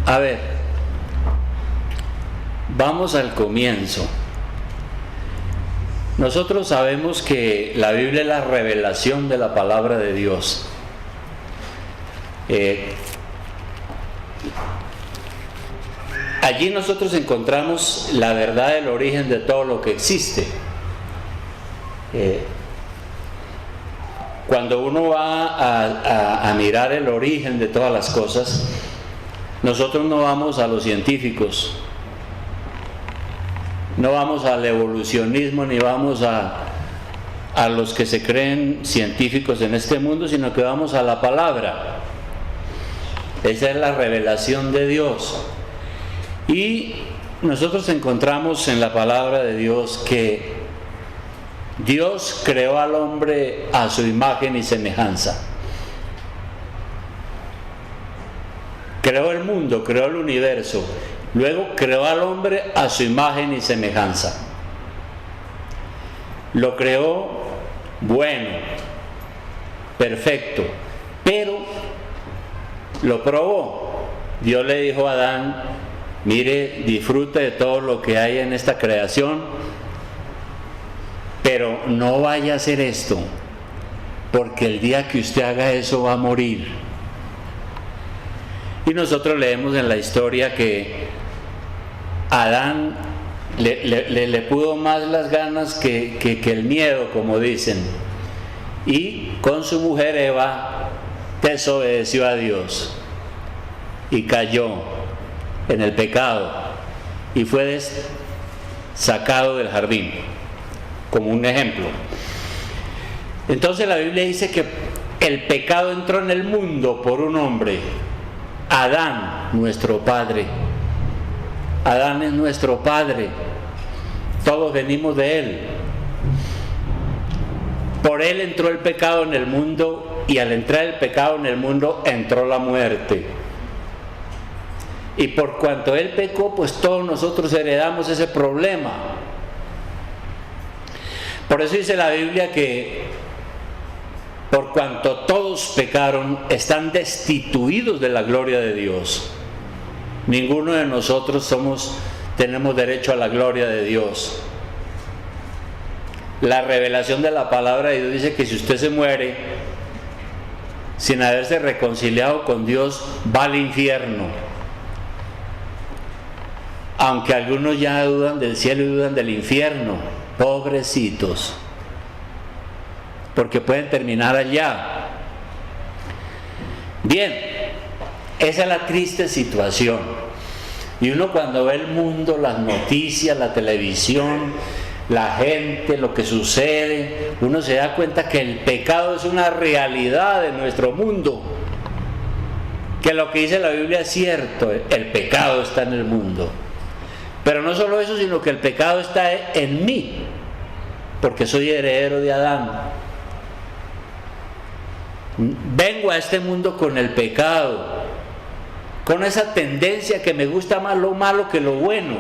A ver, vamos al comienzo. Nosotros sabemos que la Biblia es la revelación de la palabra de Dios. Allí nosotros encontramos la verdad del origen de todo lo que existe. Cuando uno va a mirar el origen de todas las cosas, nosotros no vamos a los científicos, no vamos al evolucionismo, ni vamos a los que se creen científicos en este mundo, sino que vamos a la palabra. Esa es la revelación de Dios. Y nosotros encontramos en la palabra de Dios que Dios creó al hombre a su imagen y semejanza. Creó el mundo, creó el universo. Luego creó al hombre a su imagen y semejanza. Lo creó bueno, perfecto, pero lo probó. Dios le dijo a Adán: mire, disfrute de todo lo que hay en esta creación, pero no vaya a hacer esto, porque el día que usted haga eso va a morir. Y nosotros leemos en la historia que Adán le pudo más las ganas que el miedo, como dicen, y con su mujer Eva desobedeció a Dios y cayó en el pecado y fue sacado del jardín, como un ejemplo. Entonces la Biblia dice que el pecado entró en el mundo por un hombre, Adán, nuestro padre. Adán es nuestro padre, todos venimos de él. Por él entró el pecado en el mundo, y al entrar el pecado en el mundo entró la muerte. Y por cuanto él pecó, pues todos nosotros heredamos ese problema. Por eso dice la Biblia que por cuanto todos pecaron, están destituidos de la gloria de Dios. Ninguno de nosotros tenemos derecho a la gloria de Dios. La revelación de la palabra de Dios dice que si usted se muere sin haberse reconciliado con Dios, va al infierno. Aunque algunos ya dudan del cielo y dudan del infierno, pobrecitos, porque pueden terminar allá. Bien, esa es la triste situación. Y uno cuando ve el mundo, las noticias, la televisión, la gente, lo que sucede, uno se da cuenta que el pecado es una realidad de nuestro mundo. Que lo que dice la Biblia es cierto, el pecado está en el mundo. Pero no solo eso, sino que el pecado está en mí, porque soy heredero de Adán. Vengo a este mundo con el pecado, con esa tendencia que me gusta más lo malo que lo bueno.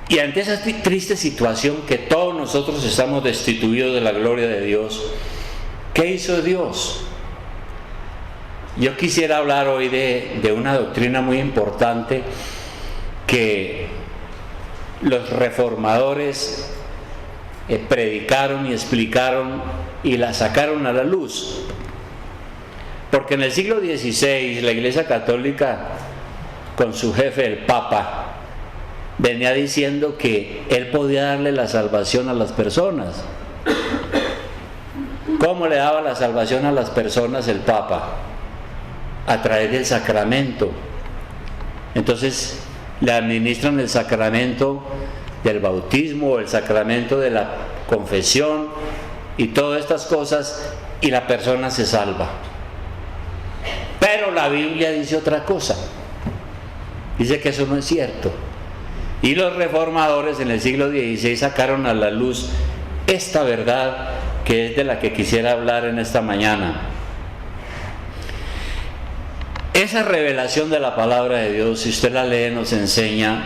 Y ante esa triste situación que todos nosotros estamos destituidos de la gloria de Dios, ¿qué hizo Dios? Yo quisiera hablar hoy de una doctrina muy importante que los reformadores predicaron y explicaron y la sacaron a la luz. Porque en el siglo XVI la Iglesia Católica, con su jefe, el Papa, venía diciendo que él podía darle la salvación a las personas. ¿Cómo le daba la salvación a las personas el Papa? A través del sacramento. Entonces le administran el sacramento del bautismo, el sacramento de la confesión y todas estas cosas, y la persona se salva. Pero la Biblia dice otra cosa, dice que eso no es cierto. Y los reformadores en el siglo XVI sacaron a la luz esta verdad, que es de la que quisiera hablar en esta mañana. Esa revelación de la palabra de Dios, si usted la lee, nos enseña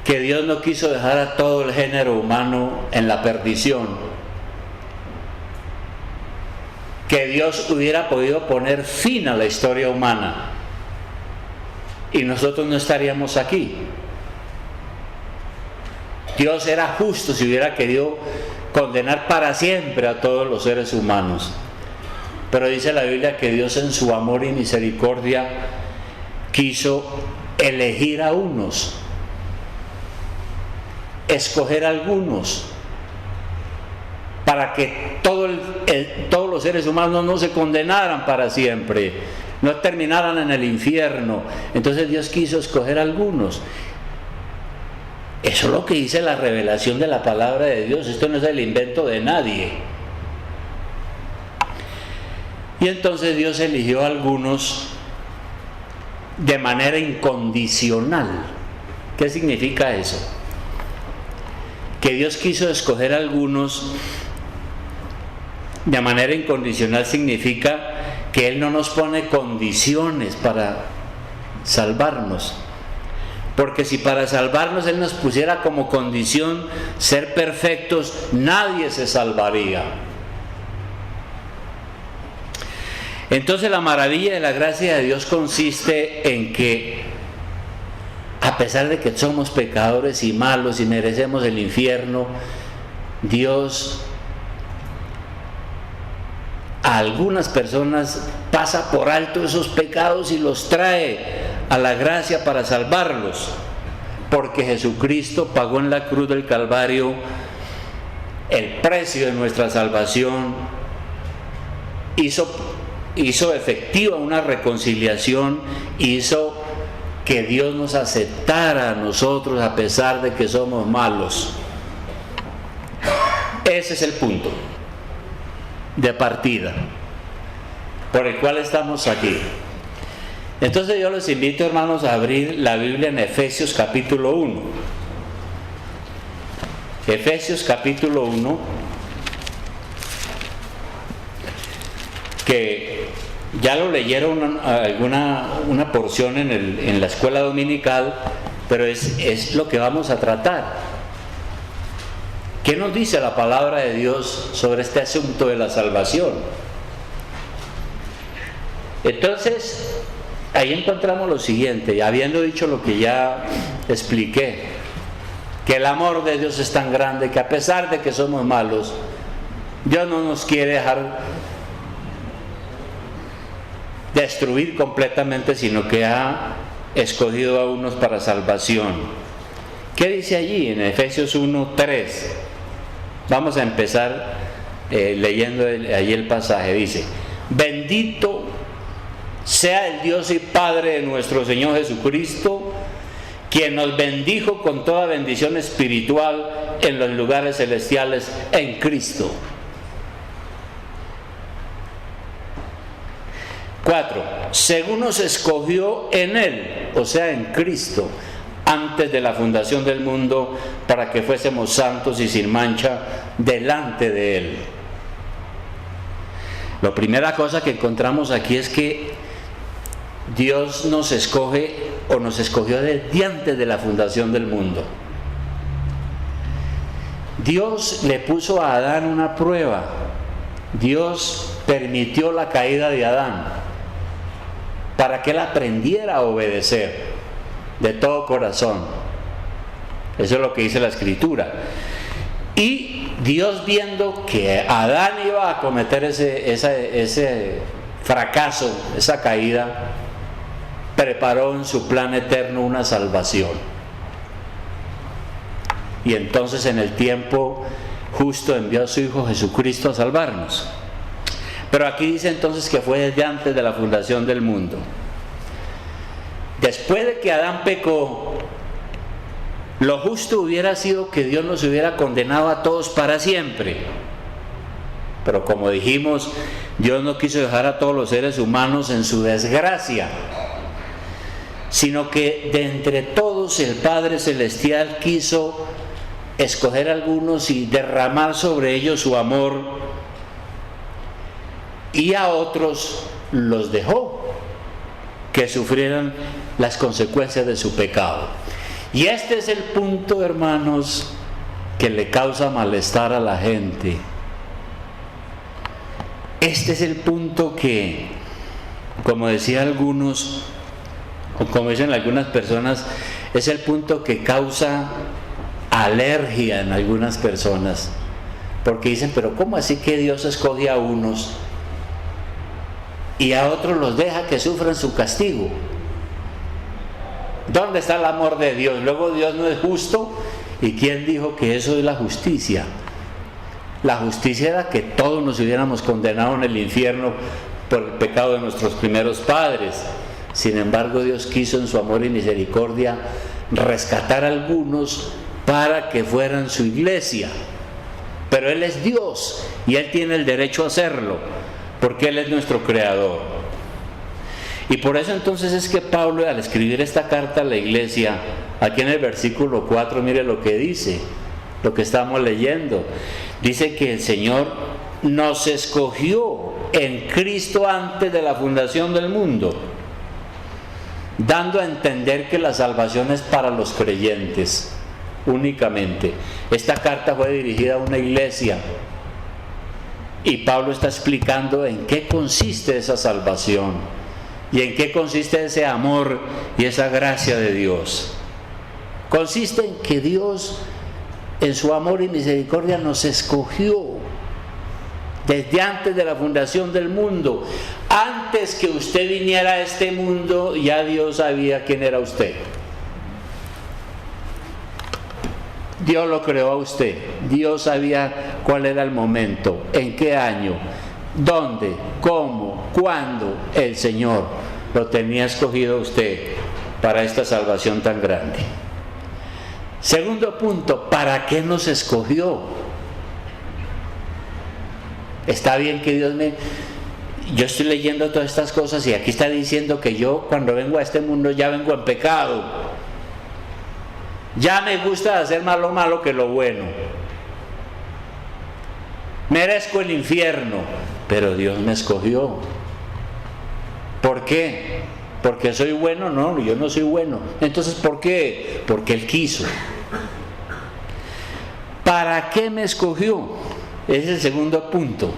que Dios no quiso dejar a todo el género humano en la perdición, que Dios hubiera podido poner fin a la historia humana y nosotros no estaríamos aquí. Dios era justo si hubiera querido condenar para siempre a todos los seres humanos. Pero dice la Biblia que Dios en su amor y misericordia quiso elegir a unos, escoger a algunos, para que todos los seres humanos no se condenaran para siempre, no terminaran en el infierno. Entonces Dios quiso escoger a algunos. Eso es lo que dice la revelación de la palabra de Dios. Esto no es el invento de nadie. Y entonces Dios eligió a algunos de manera incondicional. ¿Qué significa eso? Que Dios quiso escoger a algunos de manera incondicional significa que Él no nos pone condiciones para salvarnos. Porque si para salvarnos Él nos pusiera como condición ser perfectos, nadie se salvaría. Entonces la maravilla de la gracia de Dios consiste en que, a pesar de que somos pecadores y malos y merecemos el infierno, Dios a algunas personas pasa por alto esos pecados y los trae a la gracia para salvarlos, porque Jesucristo pagó en la cruz del Calvario el precio de nuestra salvación, hizo efectiva una reconciliación, hizo que Dios nos aceptara a nosotros a pesar de que somos malos. Ese es el punto de partida por el cual estamos aquí. Entonces yo les invito, hermanos, a abrir la Biblia en Efesios capítulo 1. Efesios capítulo 1, que ya lo leyeron una porción en la escuela dominical, pero es lo que vamos a tratar. ¿Qué nos dice la palabra de Dios sobre este asunto de la salvación? Entonces, ahí encontramos lo siguiente, y habiendo dicho lo que ya expliqué, que el amor de Dios es tan grande que a pesar de que somos malos, Dios no nos quiere dejar destruir completamente, sino que ha escogido a unos para salvación. ¿Qué dice allí en Efesios 1:3? Vamos a empezar leyendo allí el pasaje. Dice: bendito sea el Dios y Padre de nuestro Señor Jesucristo, quien nos bendijo con toda bendición espiritual en los lugares celestiales en Cristo. 4. Según nos escogió en Él, o sea en Cristo, antes de la fundación del mundo, para que fuésemos santos y sin mancha delante de Él. La primera cosa que encontramos aquí es que Dios nos escoge, o nos escogió desde antes de la fundación del mundo. Dios le puso a Adán una prueba. Dios permitió la caída de Adán para que él aprendiera a obedecer de todo corazón. Eso es lo que dice la Escritura. Y Dios, viendo que Adán iba a cometer ese fracaso, esa caída, preparó en su plan eterno una salvación. Y entonces en el tiempo justo envió a su Hijo Jesucristo a salvarnos. Pero aquí dice entonces que fue desde antes de la fundación del mundo. Después de que Adán pecó, lo justo hubiera sido que Dios nos hubiera condenado a todos para siempre. Pero como dijimos, Dios no quiso dejar a todos los seres humanos en su desgracia, sino que de entre todos el Padre Celestial quiso escoger a algunos y derramar sobre ellos su amor, y a otros los dejó que sufrieran las consecuencias de su pecado. Y este es el punto, hermanos, que le causa malestar a la gente. este es el punto que, como decían algunos, o como dicen algunas personas, es el punto que causa alergia en algunas personas, porque dicen, pero ¿cómo así que Dios escoge a unos y a otros los deja que sufran su castigo? ¿Dónde está el amor de Dios? Luego Dios no es justo. ¿Y quién dijo que eso es la justicia? La justicia era que todos nos hubiéramos condenado en el infierno por el pecado de nuestros primeros padres. Sin embargo, Dios quiso en su amor y misericordia rescatar a algunos para que fueran su iglesia. Pero Él es Dios y Él tiene el derecho a hacerlo, porque Él es nuestro creador. Y por eso entonces es que Pablo, al escribir esta carta a la iglesia, aquí en el versículo 4, mire lo que dice, lo que estamos leyendo. Dice que el Señor nos escogió en Cristo antes de la fundación del mundo, dando a entender que la salvación es para los creyentes únicamente. Esta carta fue dirigida a una iglesia y Pablo está explicando en qué consiste esa salvación y en qué consiste ese amor y esa gracia de Dios. Consiste en que Dios, en su amor y misericordia, nos escogió desde antes de la fundación del mundo. Antes que usted viniera a este mundo, ya Dios sabía quién era usted. Dios lo creó a usted. Dios sabía cuál era el momento, en qué año, dónde, cómo, cuándo el Señor lo tenía escogido a usted para esta salvación tan grande. Segundo punto, ¿para qué nos escogió? Está bien que Dios yo estoy leyendo todas estas cosas y aquí está diciendo que yo cuando vengo a este mundo ya vengo en pecado. Ya me gusta hacer más lo malo que lo bueno. Merezco el infierno, pero Dios me escogió. ¿Por qué? ¿Porque soy bueno? No, yo no soy bueno. Entonces, ¿por qué? Porque Él quiso. ¿Para qué me escogió? Ese es el segundo punto.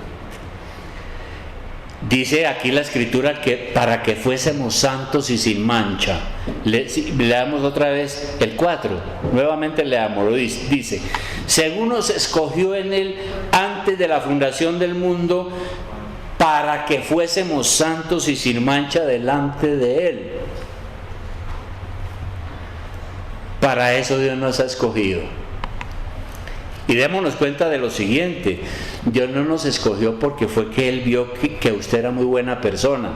Dice aquí la Escritura que para que fuésemos santos y sin mancha. Leamos otra vez el 4. Nuevamente leamos. Dice, según nos escogió en Él antes de la fundación del mundo, para que fuésemos santos y sin mancha delante de Él. Para eso Dios nos ha escogido. Y démonos cuenta de lo siguiente: Dios no nos escogió porque fue que Él vio que usted era muy buena persona.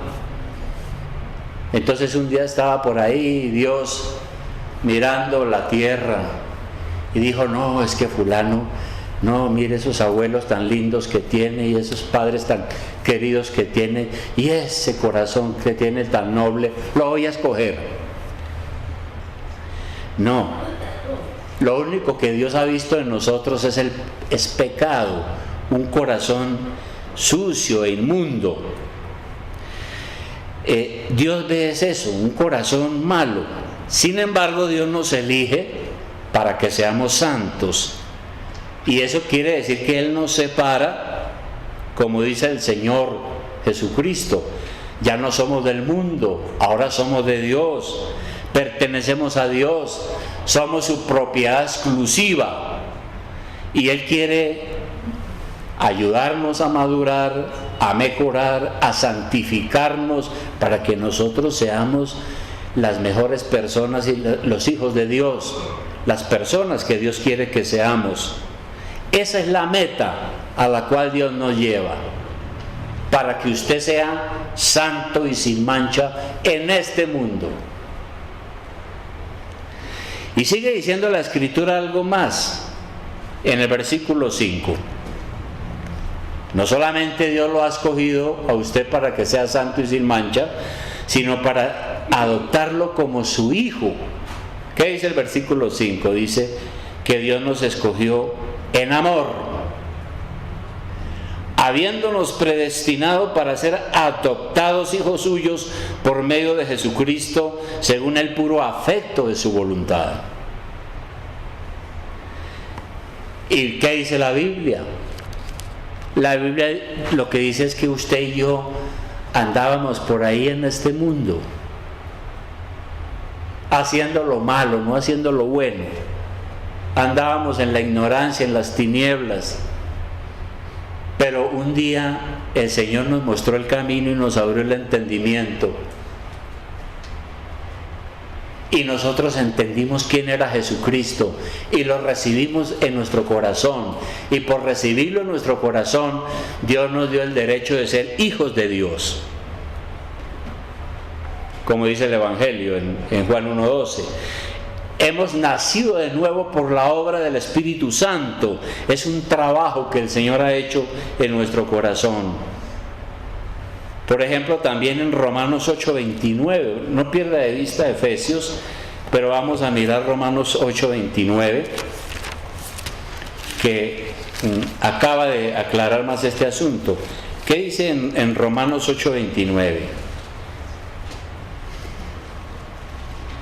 Entonces un día estaba por ahí Dios mirando la tierra y dijo, no, es que fulano, no, mire esos abuelos tan lindos que tiene y esos padres tan queridos que tiene y ese corazón que tiene tan noble, lo voy a escoger. No, lo único que Dios ha visto en nosotros es pecado, un corazón sucio e inmundo. Dios ve eso, un corazón malo. Sin embargo, Dios nos elige para que seamos santos. Y eso quiere decir que Él nos separa, como dice el Señor Jesucristo. Ya no somos del mundo, ahora somos de Dios, pertenecemos a Dios, somos su propiedad exclusiva. Y Él quiere ayudarnos a madurar, a mejorar, a santificarnos, para que nosotros seamos las mejores personas y los hijos de Dios, las personas que Dios quiere que seamos. Esa es la meta a la cual Dios nos lleva, para que usted sea santo y sin mancha en este mundo. Y sigue diciendo la Escritura algo más en el versículo 5. No solamente Dios lo ha escogido a usted para que sea santo y sin mancha, sino para adoptarlo como su hijo. ¿Qué dice el versículo 5? Dice que Dios nos escogió en amor, habiéndonos predestinado para ser adoptados hijos suyos por medio de Jesucristo, según el puro afecto de su voluntad. ¿Y qué dice la Biblia? La Biblia lo que dice es que usted y yo andábamos por ahí en este mundo, haciendo lo malo, no haciendo lo bueno. Andábamos en la ignorancia, en las tinieblas. Pero un día el Señor nos mostró el camino y nos abrió el entendimiento. Y nosotros entendimos quién era Jesucristo y lo recibimos en nuestro corazón. Y por recibirlo en nuestro corazón, Dios nos dio el derecho de ser hijos de Dios. Como dice el Evangelio en Juan 1:12. Hemos nacido de nuevo por la obra del Espíritu Santo. Es un trabajo que el Señor ha hecho en nuestro corazón. Por ejemplo, también en Romanos 8:29, no pierda de vista Efesios, pero vamos a mirar Romanos 8:29, que acaba de aclarar más este asunto. ¿Qué dice en Romanos 8:29?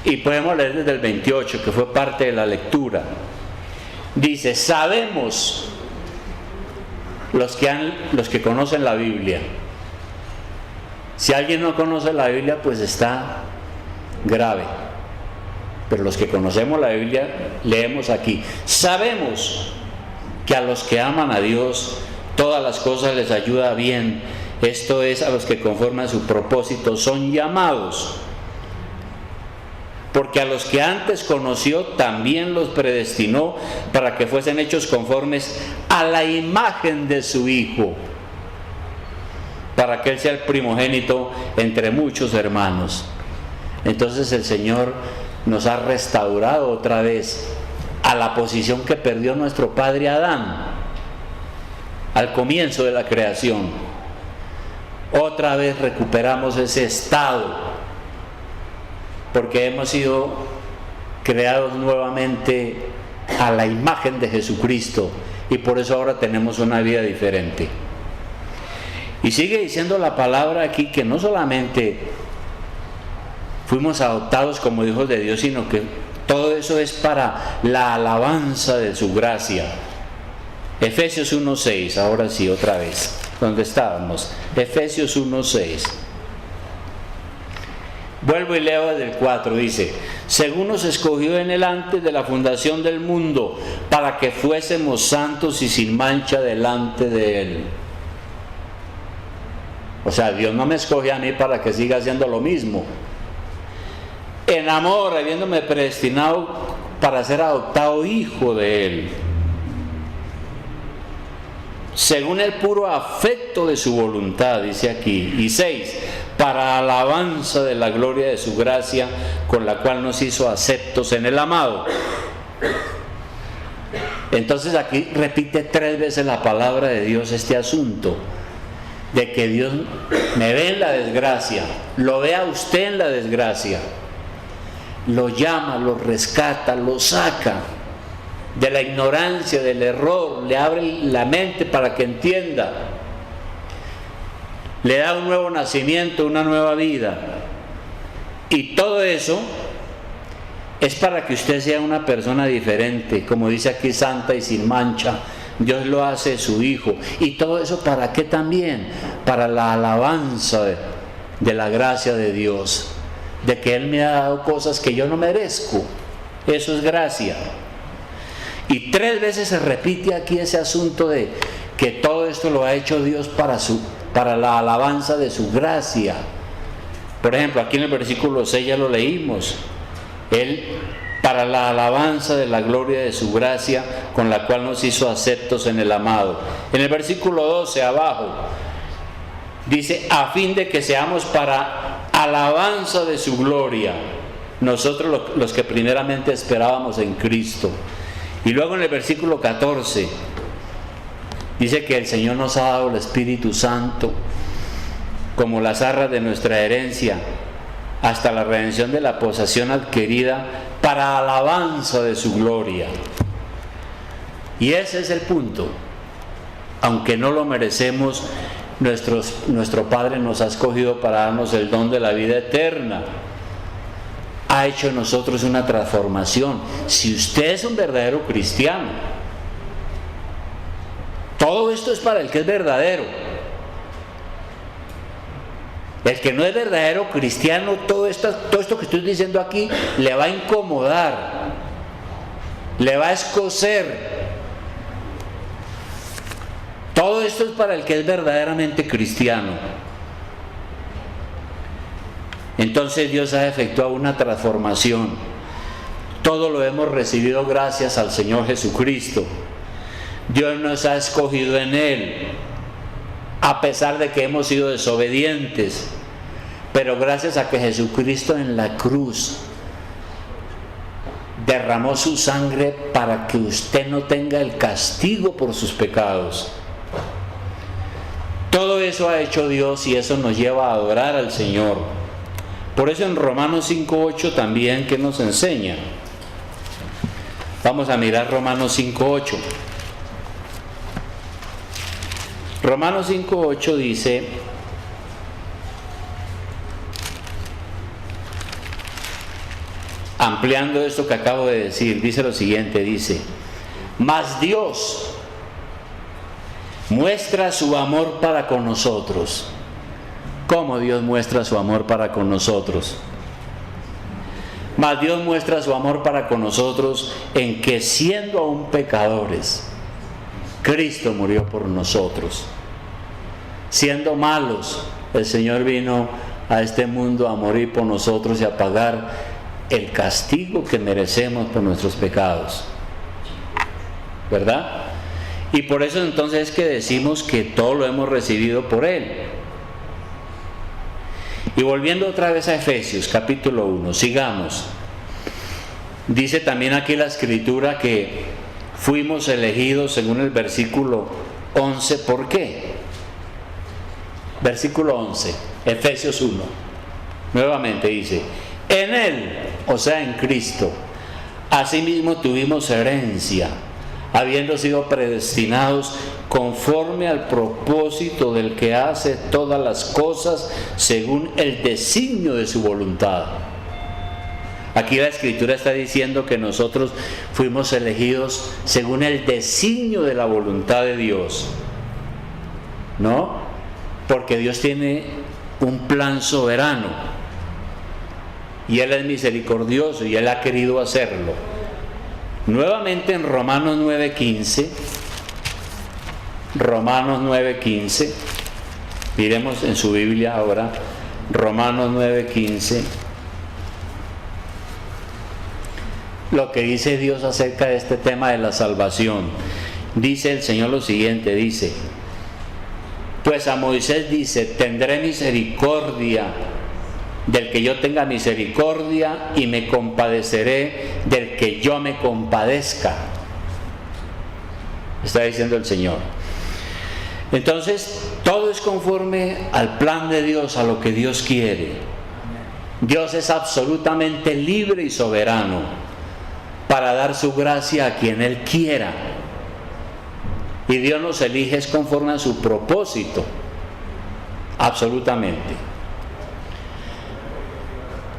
Y podemos leer desde el 28, que fue parte de la lectura. Dice: sabemos, los que conocen la Biblia. Si alguien no conoce la Biblia, pues está grave. Pero los que conocemos la Biblia, leemos aquí: sabemos que a los que aman a Dios, todas las cosas les ayuda bien. Esto es, a los que conforme a su propósito son llamados. Porque a los que antes conoció, también los predestinó para que fuesen hechos conformes a la imagen de su Hijo, para que Él sea el primogénito entre muchos hermanos. Entonces el Señor nos ha restaurado otra vez a la posición que perdió nuestro padre Adán al comienzo de la creación. Otra vez recuperamos ese estado, porque hemos sido creados nuevamente a la imagen de Jesucristo, y por eso ahora tenemos una vida diferente. Y sigue diciendo la palabra aquí que no solamente fuimos adoptados como hijos de Dios, sino que todo eso es para la alabanza de su gracia. Efesios 1:6, ahora sí, otra vez, ¿dónde estábamos? Efesios 1:6. Vuelvo y leo desde el 4, dice: según nos escogió en él antes de la fundación del mundo, para que fuésemos santos y sin mancha delante de él. O sea, Dios no me escoge a mí para que siga haciendo lo mismo. En amor, habiéndome predestinado para ser adoptado hijo de él, según el puro afecto de su voluntad, dice aquí. Y 6, para alabanza de la gloria de su gracia, con la cual nos hizo aceptos en el amado. Entonces aquí repite 3 veces la palabra de Dios este asunto, de que Dios me ve en la desgracia, lo ve a usted en la desgracia, lo llama, lo rescata, lo saca de la ignorancia, del error, le abre la mente para que entienda, le da un nuevo nacimiento, una nueva vida. Y todo eso es para que usted sea una persona diferente, como dice aquí, santa y sin mancha. Dios lo hace su Hijo. Y todo eso, ¿para qué también? Para la alabanza de la gracia de Dios, de que Él me ha dado cosas que yo no merezco. Eso es gracia. Y 3 veces se repite aquí ese asunto de que todo esto lo ha hecho Dios para la alabanza de su gracia. Por ejemplo, aquí en el versículo 6 ya lo leímos. Él, para la alabanza de la gloria de su gracia, con la cual nos hizo aceptos en el amado. En el versículo 12 abajo dice: a fin de que seamos para alabanza de su gloria, nosotros los que primeramente esperábamos en Cristo. Y luego en el versículo 14 dice que el Señor nos ha dado el Espíritu Santo como las arras de nuestra herencia, hasta la redención de la posesión adquirida para alabanza de su gloria. Y ese es el punto. Aunque no lo merecemos, nuestro Padre nos ha escogido para darnos el don de la vida eterna. Ha hecho en nosotros una transformación. Si usted es un verdadero cristiano, Todo esto es para el que es verdadero. El que no es verdadero cristiano, todo esto que estoy diciendo aquí le va a incomodar, le va a escocer. Todo esto es para el que es verdaderamente cristiano. Entonces Dios ha efectuado una transformación. Todo lo hemos recibido gracias al Señor Jesucristo. Dios nos ha escogido en Él, a pesar de que hemos sido desobedientes. Pero gracias a que Jesucristo en la cruz derramó su sangre para que usted no tenga el castigo por sus pecados. Todo eso ha hecho Dios y eso nos lleva a adorar al Señor. Por eso en Romanos 5:8 también, ¿qué nos enseña? Vamos a mirar Romanos 5:8. Romanos 5:8 dice: ampliando esto que acabo de decir, dice lo siguiente, dice: mas Dios muestra su amor para con nosotros. ¿Cómo Dios muestra su amor para con nosotros? Mas Dios muestra su amor para con nosotros en que, siendo aún pecadores, Cristo murió por nosotros. Siendo malos, el Señor vino a este mundo a morir por nosotros y a pagar el castigo que merecemos por nuestros pecados. ¿Verdad? Y por eso entonces es que decimos que todo lo hemos recibido por Él. Y volviendo otra vez a Efesios capítulo 1, sigamos. Dice también aquí la Escritura que fuimos elegidos según el versículo 11. ¿Por qué? Versículo 11, Efesios 1. Nuevamente dice: en Él, o sea en Cristo, asimismo tuvimos herencia, habiendo sido predestinados conforme al propósito del que hace todas las cosas según el designio de su voluntad. Aquí la Escritura está diciendo que nosotros fuimos elegidos según el designio de la voluntad de Dios, ¿no? Porque Dios tiene un plan soberano y Él es misericordioso y Él ha querido hacerlo. Nuevamente en Romanos 9:15, Romanos 9:15, miremos en su Biblia ahora, Romanos 9:15, lo que dice Dios acerca de este tema de la salvación. Dice el Señor lo siguiente, dice: pues a Moisés dice: tendré misericordia del que yo tenga misericordia y me compadeceré del que yo me compadezca. Está diciendo el Señor. Entonces, todo es conforme al plan de Dios, a lo que Dios quiere. Dios es absolutamente libre y soberano para dar su gracia a quien Él quiera. Y Dios nos elige es conforme a su propósito, absolutamente.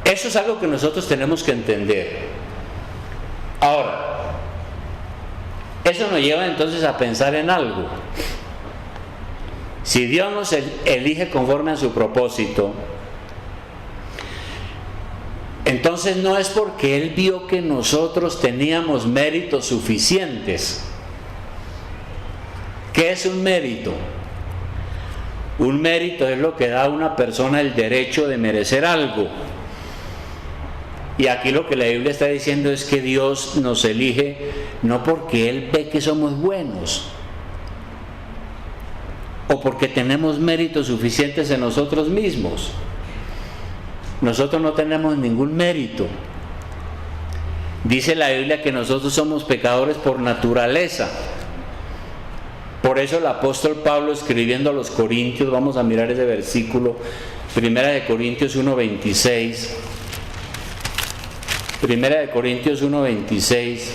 Eso es algo que nosotros tenemos que entender. Ahora, eso nos lleva entonces a pensar en algo. Si Dios nos elige conforme a su propósito, entonces no es porque Él vio que nosotros teníamos méritos suficientes. ¿Qué es un mérito? Un mérito es lo que da a una persona el derecho de merecer algo. Y aquí lo que la Biblia está diciendo es que Dios nos elige no porque Él ve que somos buenos o porque tenemos méritos suficientes en nosotros mismos. Nosotros no tenemos ningún mérito. Dice la Biblia que nosotros somos pecadores por naturaleza. Por eso el apóstol Pablo, escribiendo a los Corintios, vamos a mirar ese versículo, 1 Corintios 1:26. 1 Corintios 1:26.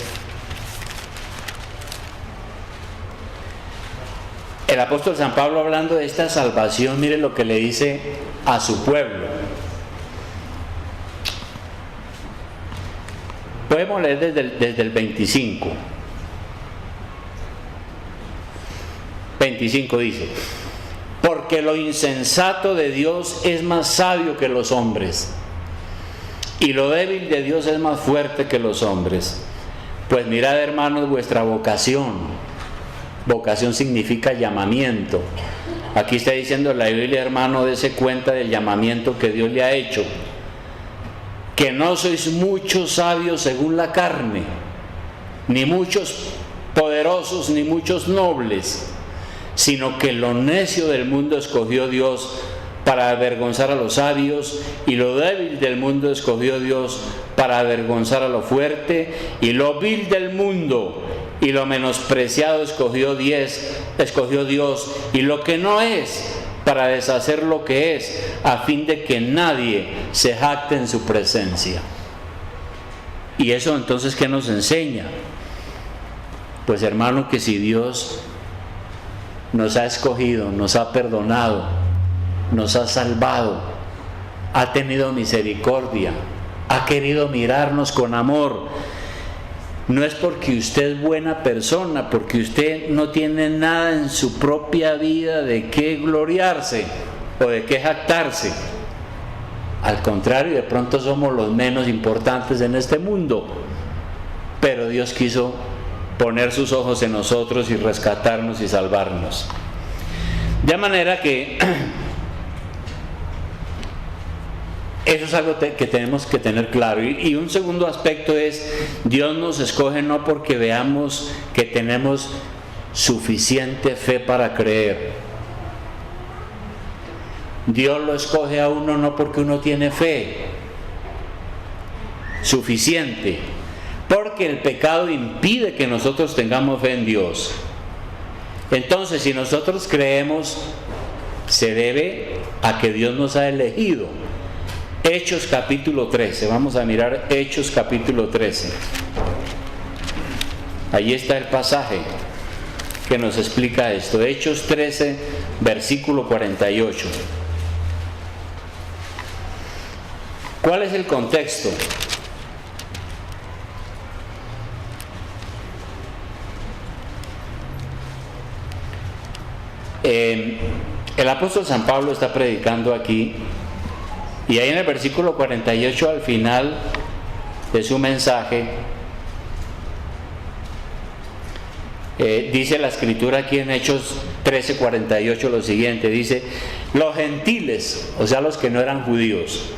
El apóstol San Pablo, hablando de esta salvación, mire lo que le dice a su pueblo. Podemos leer desde el 25. 25 dice: porque lo insensato de Dios es más sabio que los hombres, y lo débil de Dios es más fuerte que los hombres. Pues mirad, hermanos, vuestra vocación. Vocación significa llamamiento. Aquí está diciendo la Biblia, hermano, dése cuenta del llamamiento que Dios le ha hecho. Que no sois muchos sabios según la carne, ni muchos poderosos, ni muchos nobles, sino que lo necio del mundo escogió Dios para avergonzar a los sabios, y lo débil del mundo escogió Dios para avergonzar a lo fuerte, y lo vil del mundo y lo menospreciado escogió Dios, y lo que no es, para deshacer lo que es, a fin de que nadie se jacte en su presencia. Y eso entonces, ¿qué nos enseña? Pues, hermano, que si Dios nos ha escogido, nos ha perdonado, nos ha salvado, ha tenido misericordia, ha querido mirarnos con amor, no es porque usted es buena persona, porque usted no tiene nada en su propia vida de qué gloriarse o de qué jactarse. Al contrario, de pronto somos los menos importantes en este mundo, pero Dios quiso poner sus ojos en nosotros y rescatarnos y salvarnos. De manera que eso es algo que tenemos que tener claro. Y un segundo aspecto es: Dios nos escoge no porque veamos que tenemos suficiente fe para creer. Dios lo escoge a uno no porque uno tiene fe suficiente, porque el pecado impide que nosotros tengamos fe en Dios. Entonces, si nosotros creemos, se debe a que Dios nos ha elegido. Hechos capítulo 13, vamos a mirar Hechos capítulo 13. Allí está el pasaje que nos explica esto. Hechos 13, versículo 48. ¿Cuál es el contexto? El apóstol San Pablo está predicando aquí, y ahí en el versículo 48, al final de su mensaje, dice la escritura aquí en Hechos 13:48 lo siguiente: dice, los gentiles, o sea los que no eran judíos,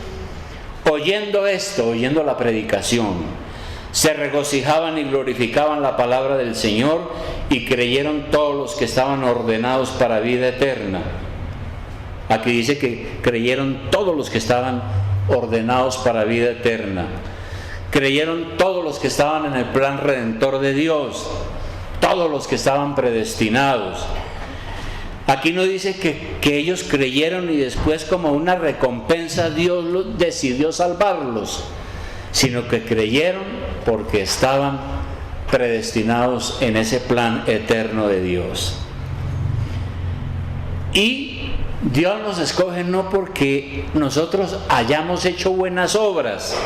oyendo esto, oyendo la predicación, se regocijaban y glorificaban la palabra del Señor, y creyeron todos los que estaban ordenados para vida eterna. Aquí dice que creyeron todos los que estaban ordenados para vida eterna. Creyeron todos los que estaban en el plan redentor de Dios, todos los que estaban predestinados. Aquí no dice que ellos creyeron y después, como una recompensa, Dios decidió salvarlos, sino que creyeron porque estaban predestinados en ese plan eterno de Dios. Y Dios nos escoge no porque nosotros hayamos hecho buenas obras.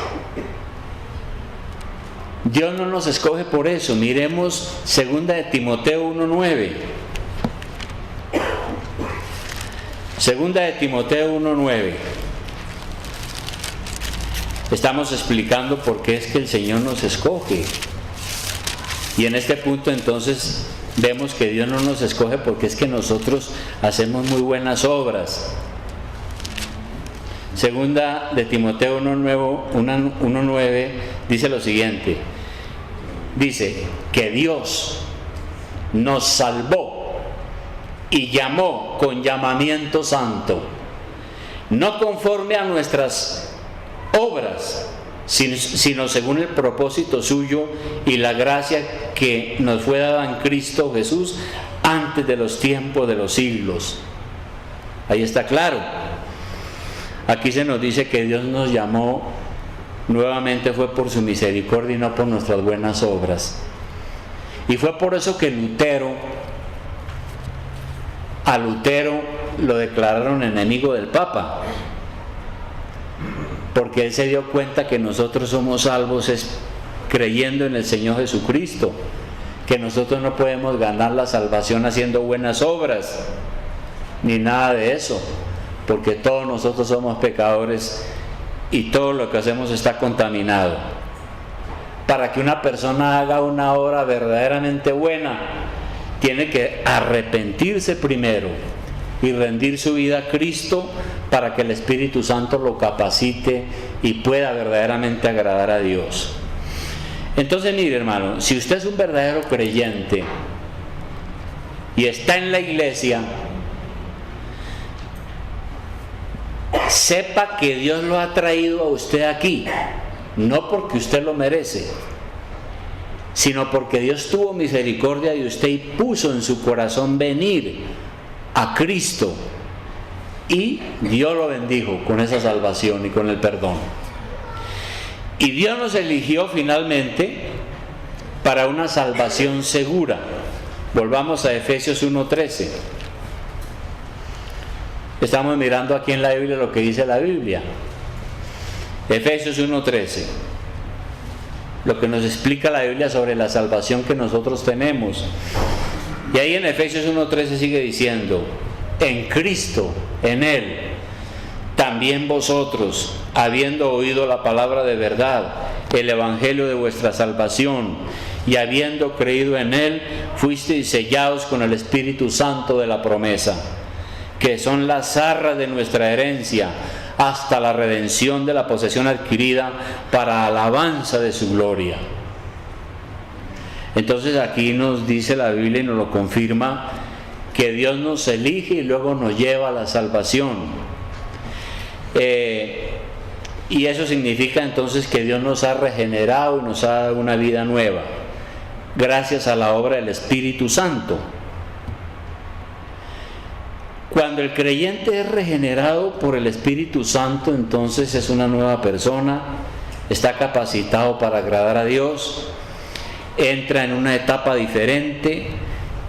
Dios no nos escoge por eso. Miremos 2 de Timoteo 1:9. 2 de Timoteo 1:9. Estamos explicando por qué es que el Señor nos escoge. Y en este punto entonces vemos que Dios no nos escoge porque es que nosotros hacemos muy buenas obras. 2 de Timoteo 1:9 dice lo siguiente. Dice que Dios nos salvó y llamó con llamamiento santo, no conforme a nuestras obras, sino según el propósito suyo y la gracia que nos fue dada en Cristo Jesús antes de los tiempos de los siglos. Ahí está claro. Aquí se nos dice que Dios nos llamó nuevamente fue por su misericordia y no por nuestras buenas obras. Y fue por eso que a Lutero lo declararon enemigo del Papa, porque él se dio cuenta que nosotros somos salvos es creyendo en el Señor Jesucristo, que nosotros no podemos ganar la salvación haciendo buenas obras, ni nada de eso, porque todos nosotros somos pecadores y todo lo que hacemos está contaminado. Para que una persona haga una obra verdaderamente buena, tiene que arrepentirse primero y rendir su vida a Cristo para que el Espíritu Santo lo capacite y pueda verdaderamente agradar a Dios. Entonces, mire, hermano, si usted es un verdadero creyente y está en la iglesia, sepa que Dios lo ha traído a usted aquí, no porque usted lo merece, sino porque Dios tuvo misericordia de usted y puso en su corazón venir a Cristo, y Dios lo bendijo con esa salvación y con el perdón. Y Dios nos eligió finalmente para una salvación segura. Volvamos a Efesios 1:13. Estamos mirando aquí en la Biblia lo que dice la Biblia. Efesios 1:13. Lo que nos explica la Biblia sobre la salvación que nosotros tenemos. Y ahí en Efesios 1:13 sigue diciendo: en Cristo, en Él, también vosotros, habiendo oído la palabra de verdad, el evangelio de vuestra salvación, y habiendo creído en Él, fuisteis sellados con el Espíritu Santo de la promesa, que son las arras de nuestra herencia, hasta la redención de la posesión adquirida para alabanza de su gloria. Entonces aquí nos dice la Biblia y nos lo confirma, que Dios nos elige y luego nos lleva a la salvación. Y eso significa entonces que Dios nos ha regenerado y nos ha dado una vida nueva, gracias a la obra del Espíritu Santo. Cuando el creyente es regenerado por el Espíritu Santo, entonces es una nueva persona, está capacitado para agradar a Dios, entra en una etapa diferente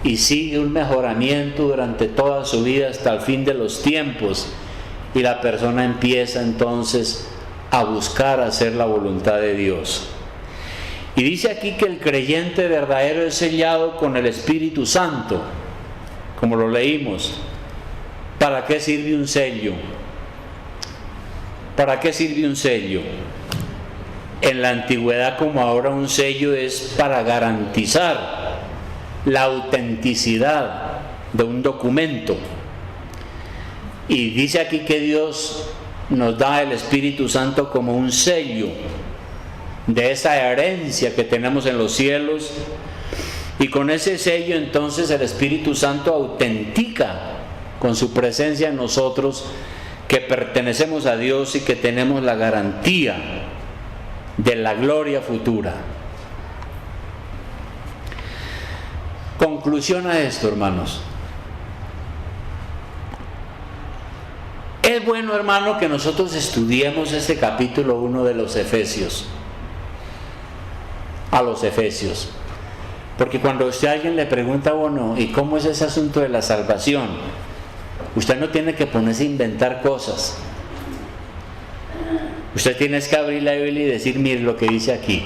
y sigue un mejoramiento durante toda su vida hasta el fin de los tiempos, y la persona empieza entonces a buscar hacer la voluntad de Dios. Y dice aquí que el creyente verdadero es sellado con el Espíritu Santo, como lo leímos. ¿Para qué sirve un sello? ¿Para qué sirve un sello? En la antigüedad como ahora, un sello es para garantizar la autenticidad de un documento. Y dice aquí que Dios nos da el Espíritu Santo como un sello de esa herencia que tenemos en los cielos, y con ese sello entonces el Espíritu Santo autentica con su presencia en nosotros que pertenecemos a Dios y que tenemos la garantía de la gloria futura. Conclusión a esto, hermanos. Es bueno, hermano, que nosotros estudiemos este capítulo 1 de los Efesios. A los Efesios. Porque cuando usted a alguien le pregunta, bueno, ¿y cómo es ese asunto de la salvación? Usted no tiene que ponerse a inventar cosas. Usted tiene que abrir la Biblia y decir, mire lo que dice aquí.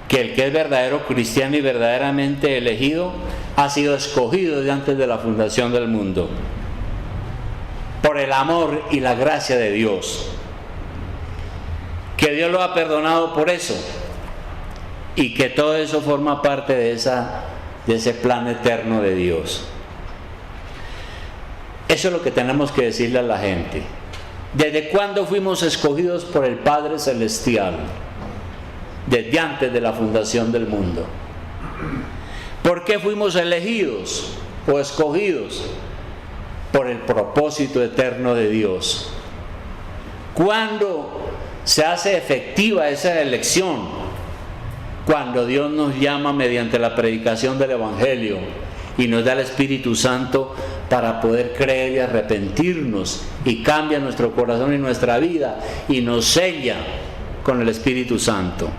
Que el que es verdadero cristiano y verdaderamente elegido ha sido escogido desde antes de la fundación del mundo, por el amor y la gracia de Dios, que Dios lo ha perdonado por eso, y que todo eso forma parte de ese plan eterno de Dios. Eso es lo que tenemos que decirle a la gente. ¿Desde cuándo fuimos escogidos por el Padre Celestial? Desde antes de la fundación del mundo. ¿Por qué fuimos elegidos o escogidos? Por el propósito eterno de Dios. ¿Cuándo se hace efectiva esa elección? Cuando Dios nos llama mediante la predicación del Evangelio y nos da el Espíritu Santo para poder creer y arrepentirnos, y cambia nuestro corazón y nuestra vida y nos sella con el Espíritu Santo.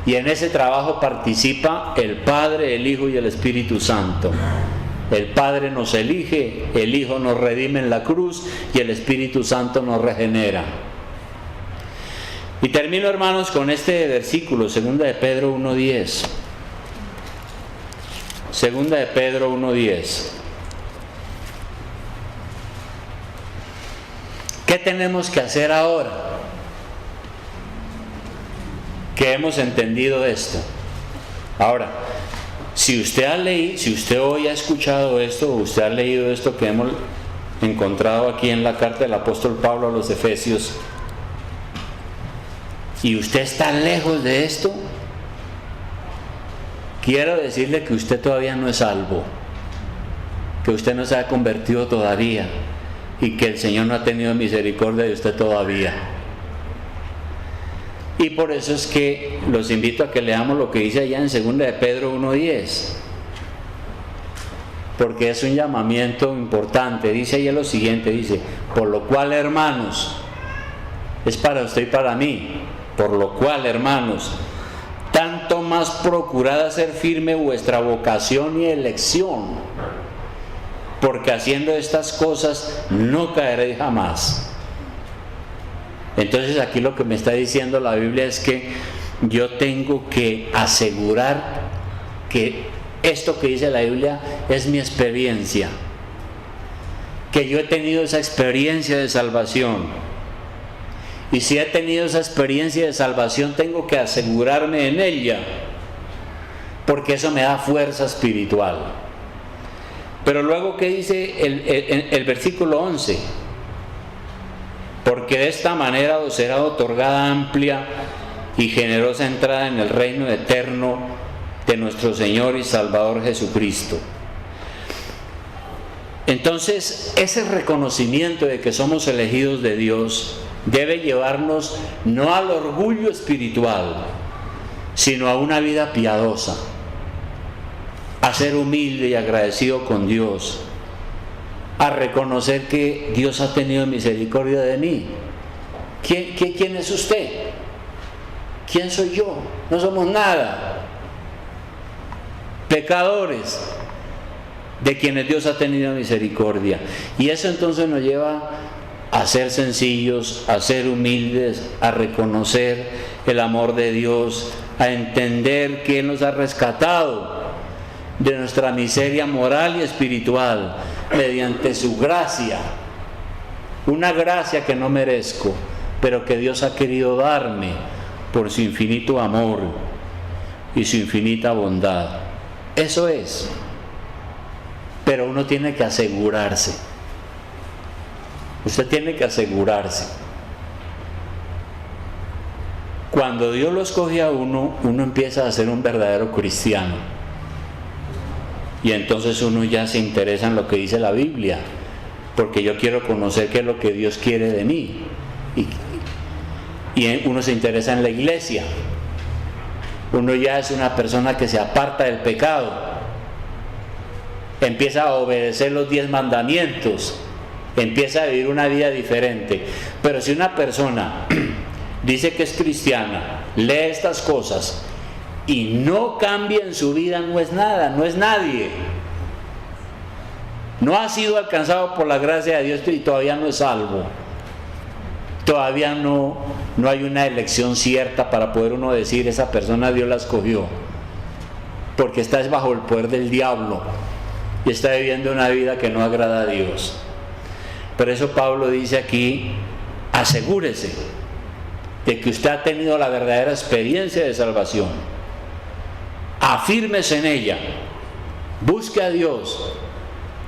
Y en ese trabajo participa el Padre, el Hijo y el Espíritu Santo. El Padre nos elige, el Hijo nos redime en la cruz y el Espíritu Santo nos regenera. Y termino, hermanos, con este versículo, 2 de Pedro 1:10. 2 de Pedro 1:10. ¿Qué tenemos que hacer ahora que hemos entendido esto? Ahora, si usted hoy ha escuchado esto, o usted ha leído esto que hemos encontrado aquí en la carta del apóstol Pablo a los Efesios, y usted está lejos de esto, quiero decirle que usted todavía no es salvo, que usted no se ha convertido todavía, y que el Señor no ha tenido misericordia de usted todavía. Y por eso es que los invito a que leamos lo que dice allá en 2 de Pedro 1:10, porque es un llamamiento importante. Dice allá lo siguiente, dice: por lo cual, hermanos, es para usted y para mí, por lo cual, hermanos, tanto más procurad hacer firme vuestra vocación y elección, porque haciendo estas cosas no caeréis jamás. Entonces aquí lo que me está diciendo la Biblia es que yo tengo que asegurar que esto que dice la Biblia es mi experiencia, que yo he tenido esa experiencia de salvación, y si he tenido esa experiencia de salvación tengo que asegurarme en ella, porque eso me da fuerza espiritual. Pero luego, ¿qué dice el versículo 11? Porque de esta manera os será otorgada amplia y generosa entrada en el reino eterno de nuestro Señor y Salvador Jesucristo. Entonces, ese reconocimiento de que somos elegidos de Dios debe llevarnos no al orgullo espiritual, sino a una vida piadosa, a ser humilde y agradecido con Dios, a reconocer que Dios ha tenido misericordia de mí. ¿Quién es usted? ¿Quién soy yo? No somos nada. Pecadores de quienes Dios ha tenido misericordia. Y eso entonces nos lleva a ser sencillos, a ser humildes, a reconocer el amor de Dios, a entender que Él nos ha rescatado de nuestra miseria moral y espiritual mediante su gracia, una gracia que no merezco, pero que Dios ha querido darme por su infinito amor y su infinita bondad. Eso es. Pero uno tiene que asegurarse. Usted tiene que asegurarse. Cuando Dios lo escoge a uno, uno empieza a ser un verdadero cristiano. Y entonces uno ya se interesa en lo que dice la Biblia, porque yo quiero conocer qué es lo que Dios quiere de mí. Y uno se interesa en la iglesia. Uno ya es una persona que se aparta del pecado, empieza a obedecer los 10 mandamientos, empieza a vivir una vida diferente. Pero si una persona dice que es cristiana, lee estas cosas y no cambia en su vida, no es nada, no es nadie. No ha sido alcanzado por la gracia de Dios y todavía no es salvo. Todavía no hay una elección cierta para poder uno decir esa persona Dios la escogió, porque está bajo el poder del diablo y está viviendo una vida que no agrada a Dios. Por eso Pablo dice aquí: asegúrese de que usted ha tenido la verdadera experiencia de salvación, afírmese en ella, busque a Dios,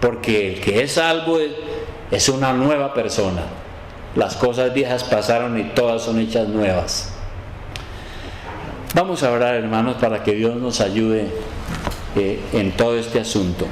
porque el que es salvo es una nueva persona. Las cosas viejas pasaron y todas son hechas nuevas. Vamos a orar, hermanos, para que Dios nos ayude en todo este asunto.